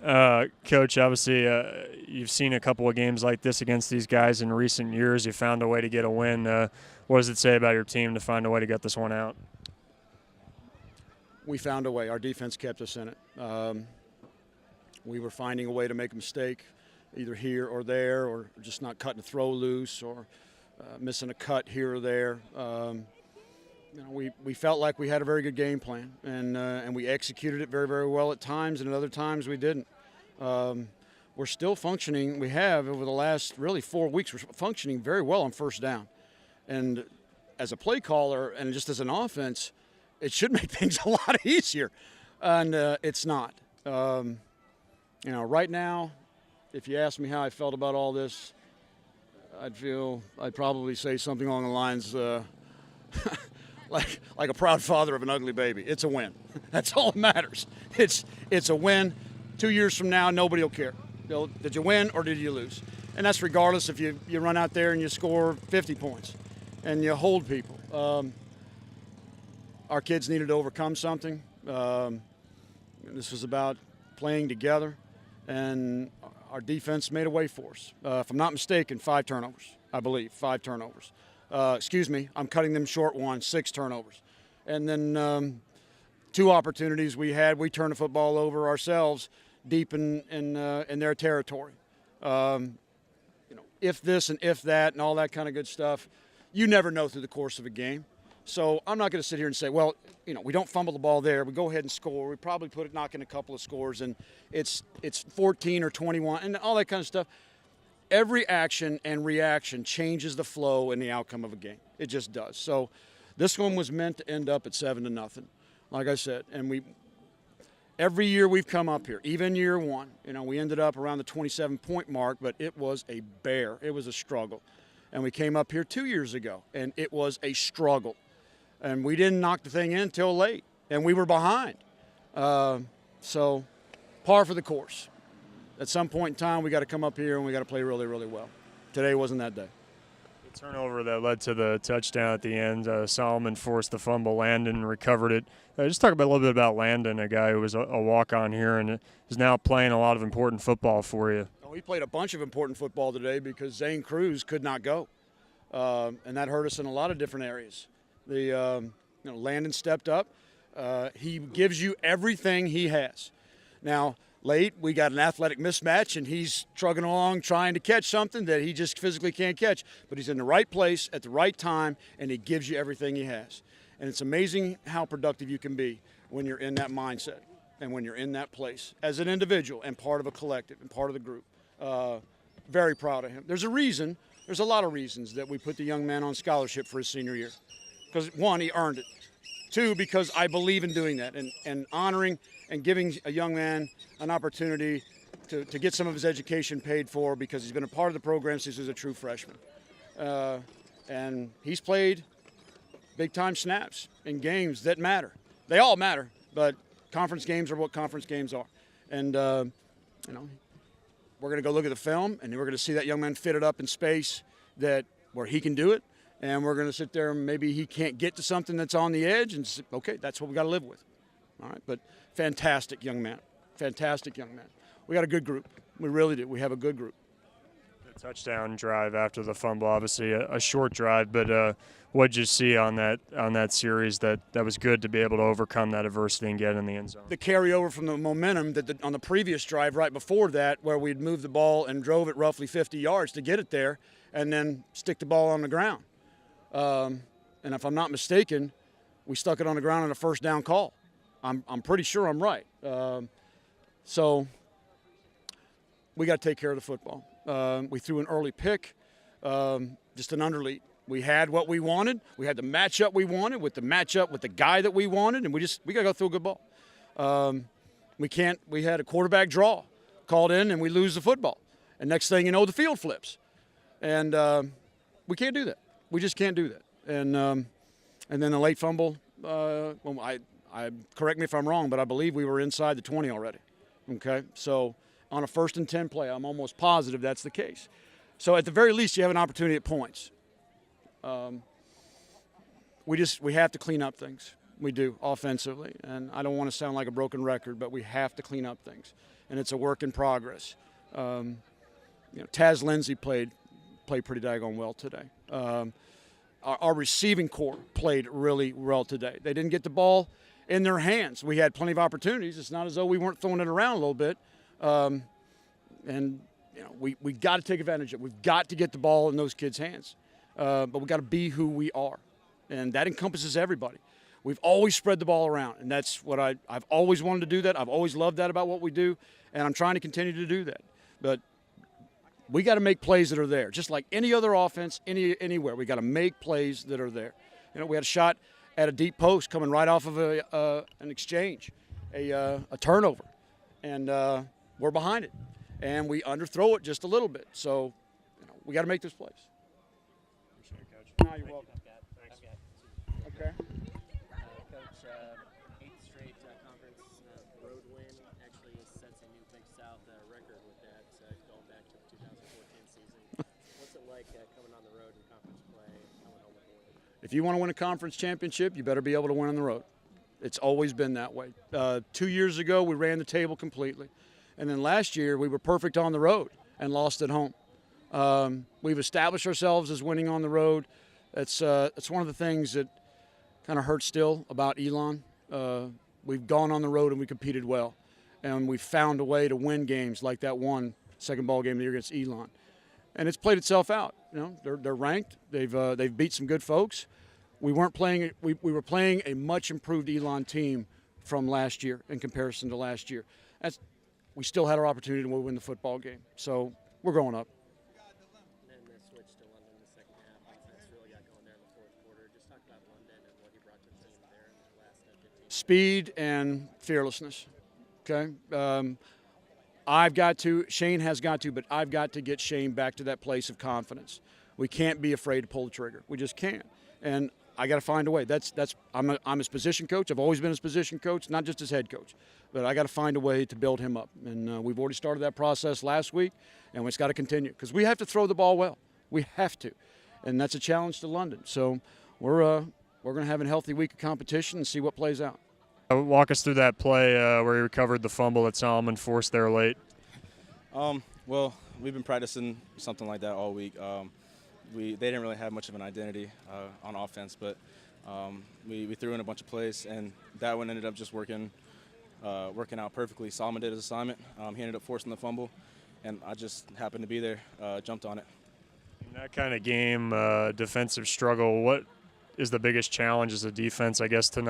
Coach, obviously you've seen a couple of games like this against these guys in recent years. You found a way to get a win. What does it say about your team to find a way to get this one out? We found a way. Our defense kept us in it. We were finding a way to make a mistake, either here or there, or just not cutting a throw loose, or missing a cut here or there. We felt like we had a very good game plan, and we executed it very, very well at times, and at other times we didn't. We're still functioning. We have, over the last really 4 weeks, we're functioning very well on first down. And as a play caller and just as an offense, it should make things a lot easier, and it's not. Right now, if you ask me how I felt about all this, I'd probably say something along the lines like a proud father of an ugly baby. It's a win. That's all that matters. It's a win. 2 years from now, nobody will care. Did you win or did you lose? And that's regardless if you run out there and you score 50 points and you hold people. Our kids needed to overcome something. This was about playing together, and our defense made a way for us. If I'm not mistaken, 5 turnovers, I believe, 5 turnovers. I'm cutting them short 6 turnovers. And then 2 opportunities we had, we turned the football over ourselves deep in their territory. If this and if that and all that kind of good stuff, you never know through the course of a game. So I'm not going to sit here and say, well, we don't fumble the ball there. We go ahead and score. We probably knock in a couple of scores, and it's 14 or 21 and all that kind of stuff. Every action and reaction changes the flow and the outcome of a game. It just does. So this one was meant to end up at 7-0, like I said. And every year we've come up here, even year one, we ended up around the 27-point mark, but it was a bear. It was a struggle. And we came up here 2 years ago, and it was a struggle. And we didn't knock the thing in until late, and we were behind. So par for the course. At some point in time, we got to come up here and we got to play really, really well. Today wasn't that day. The turnover that led to the touchdown at the end, Solomon forced the fumble. Landon recovered it. Just talk about a little bit about Landon, a guy who was a walk-on here and is now playing a lot of important football for you. He played a bunch of important football today because Zane Cruz could not go, and that hurt us in a lot of different areas. Landon stepped up. He gives you everything he has. Now, late, we got an athletic mismatch, and he's trugging along trying to catch something that he just physically can't catch. But he's in the right place at the right time, and he gives you everything he has. And it's amazing how productive you can be when you're in that mindset and when you're in that place as an individual and part of a collective and part of the group. Very proud of him. There's a lot of reasons that we put the young man on scholarship for his senior year. Because, 1, he earned it. 2, because I believe in doing that and honoring and giving a young man an opportunity to get some of his education paid for because he's been a part of the program since he was a true freshman. And he's played big-time snaps in games that matter. They all matter, but conference games are what conference games are. And, we're going to go look at the film, and we're going to see that young man fit it up in space where he can do it. And we're going to sit there and maybe he can't get to something that's on the edge and say, okay, that's what we got to live with. All right, but fantastic young man. Fantastic young man. We got a good group. We really do. We have a good group. The touchdown drive after the fumble, obviously a short drive, but what did you see on that series that was good to be able to overcome that adversity and get in the end zone? The carryover from the momentum on the previous drive right before that, where we'd moved the ball and drove it roughly 50 yards to get it there and then stick the ball on the ground. And if I'm not mistaken, we stuck it on the ground on a first down call. I'm pretty sure I'm right. So we got to take care of the football. We threw an early pick, just an underlead. We had what we wanted. We had the matchup we wanted with the guy that we wanted, and we got to go through a good ball. We had a quarterback draw called in, and we lose the football. And next thing you know, the field flips. And we can't do that. We just can't do that. And then the late fumble, correct me if I'm wrong, but I believe we were inside the 20 already. Okay? So on a 1st and 10 play, I'm almost positive that's the case. So at the very least, you have an opportunity at points. We have to clean up things. We do, offensively. And I don't want to sound like a broken record, but we have to clean up things. And it's a work in progress. Taz Lindsay played pretty daggone well today. Our receiving corps played really well today. They didn't get the ball in their hands. We had plenty of opportunities. It's not as though we weren't throwing it around a little bit. We got to take advantage of it. We've got to get the ball in those kids' hands. But we got to be who we are. And that encompasses everybody. We've always spread the ball around, and that's what I've always wanted to do that. I've always loved that about what we do, and I'm trying to continue to do that. But we got to make plays that are there, just like any other offense, anywhere. We got to make plays that are there. We had a shot at a deep post coming right off of an exchange, a turnover, and we're behind it, and we underthrow it just a little bit. So, we got to make those plays. Appreciate it, Coach. No, you're welcome. Okay. Coach, 8th straight conference road win actually sets a new Big South record with that going back to the 2014 season. What's it like coming on the road in conference play and coming home with a win? If you want to win a conference championship, you better be able to win on the road. It's always been that way. 2 years ago, we ran the table completely. And then last year, we were perfect on the road and lost at home. We've established ourselves as winning on the road. It's one of the things that kind of hurts still about Elon. We've gone on the road and we competed well. And we found a way to win games like that second ball game of the year against Elon. And it's played itself out. They're ranked. They've beat some good folks. We were playing a much improved Elon team from last year in comparison to last year. We still had our opportunity to win the football game. So we're growing up. And then the switch to London in the second half. Offense really got going there in the fourth quarter. Just talk about London and what he brought to the team there in the last 15 minutes. Speed and fearlessness. Okay. Shane has got to, but I've got to get Shane back to that place of confidence. We can't be afraid to pull the trigger. We just can't. And I got to find a way. I'm his position coach. I've always been his position coach, not just his head coach. But I got to find a way to build him up. And we've already started that process last week, and it's got to continue because we have to throw the ball well. We have to. And that's a challenge to London. So we're going to have a healthy week of competition and see what plays out. Walk us through that play where he recovered the fumble that Solomon forced there late. Well, we've been practicing something like that all week. They didn't really have much of an identity on offense, but we threw in a bunch of plays, and that one ended up just working out perfectly. Solomon did his assignment. He ended up forcing the fumble, and I just happened to be there, jumped on it. In that kind of game, defensive struggle, what is the biggest challenge as a defense, I guess, to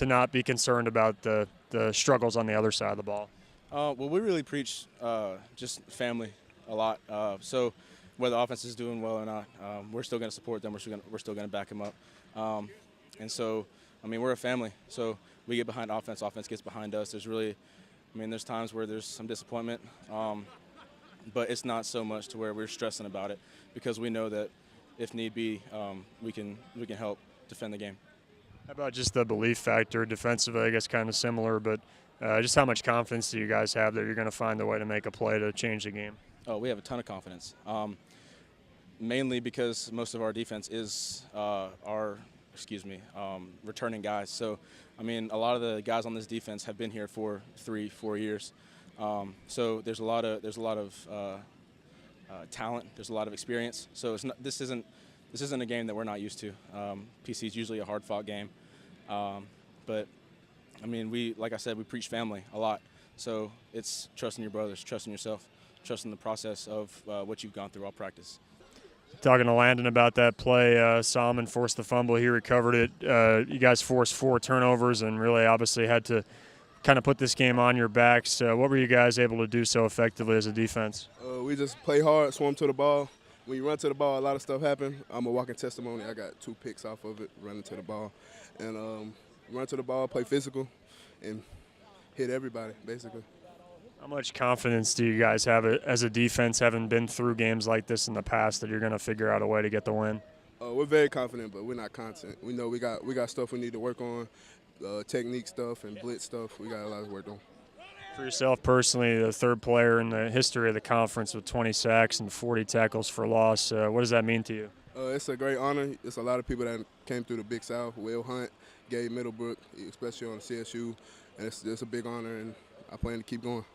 not be concerned about the struggles on the other side of the ball? Well, we really preach just family a lot. So whether the offense is doing well or not, we're still going to support them. We're still going to back them up. And so, we're a family. So we get behind offense. Offense gets behind us. There's times where there's some disappointment, but it's not so much to where we're stressing about it because we know that if need be, we can help defend the game. How about just the belief factor defensively? I guess kind of similar, but just how much confidence do you guys have that you're going to find a way to make a play to change the game? Oh, we have a ton of confidence, mainly because most of our defense is returning guys. So, a lot of the guys on this defense have been here for 3-4 years. So there's a lot of talent. There's a lot of experience. So this isn't a game that we're not used to. PC is usually a hard-fought game, but like I said, we preach family a lot. So it's trusting your brothers, trusting yourself, trusting the process of what you've gone through all practice. Talking to Landon about that play, Solomon forced the fumble. He recovered it. You guys forced 4 turnovers and really obviously had to kind of put this game on your backs. What were you guys able to do so effectively as a defense? We just play hard, swarm to the ball. When you run to the ball, a lot of stuff happens. I'm a walking testimony. I got 2 picks off of it, running to the ball. And run to the ball, play physical, and hit everybody, basically. How much confidence do you guys have as a defense, having been through games like this in the past, that you're going to figure out a way to get the win? We're very confident, but we're not confident. We know we got stuff we need to work on, technique stuff and blitz stuff. We got a lot of work on. For yourself personally, the 3rd player in the history of the conference with 20 sacks and 40 tackles for loss, what does that mean to you? It's a great honor. It's a lot of people that came through the Big South. Will Hunt, Gabe Middlebrook, especially on CSU, and it's a big honor, and I plan to keep going.